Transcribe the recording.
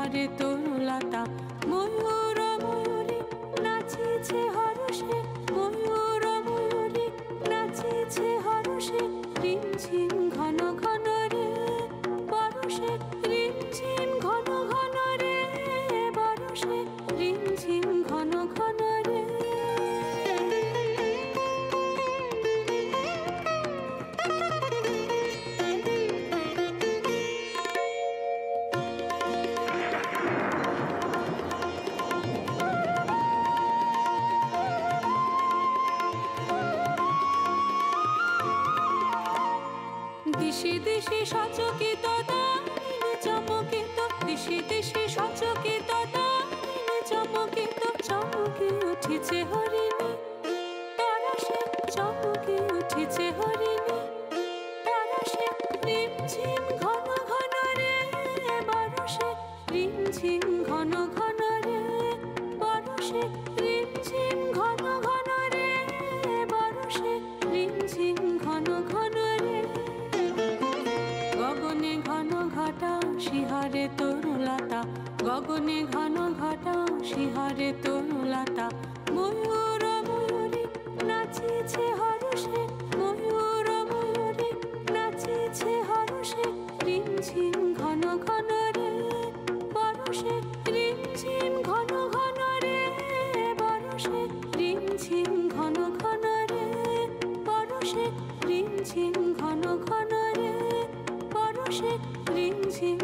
শিহারে তরুলতা। ময়ূর ময়ূরী নাচিছে হরষে, ময়ূর ময়ূরী নাচিছে হরষে। রিমঝিম ঘন ঘন রে বরষে, রিমঝিম ঘন ঘন রে বরষে, রিমঝিম ঘন ঘন রে। দিশে দিশে সচকিত দামিনী চমকিত, দিশে দিশে সচকিত দামিনী চমকিত। চমকে উঠিছে হরিণী পরশে, চমকে উঠিছে হরিণী পরশে। রিমঝিম ঘন ঘন রে বরষে, রিমঝিম ঘন ঘন রে বরষে, রিমঝিম ঘন ঘন রে বরষে, রিমঝিম ঘন ঘন রে। গগনে ঘন ঘটা শিহারে তরুলতা, গগনে ঘন ঘটা শিহারে তরুলতা। ময়ূর ময়ূরী নাচিছে হরষে, ময়ূর ময়ূরী নাচিছে হরষে। রিমঝিম ঘন ঘন রে বরষে, রিমঝিম ঘন ঘন রে বরষে, রিমঝিম ঘন ঘন রে বরষে, রিমঝিম ঘন ঘন রে বরষে, রিমঝিম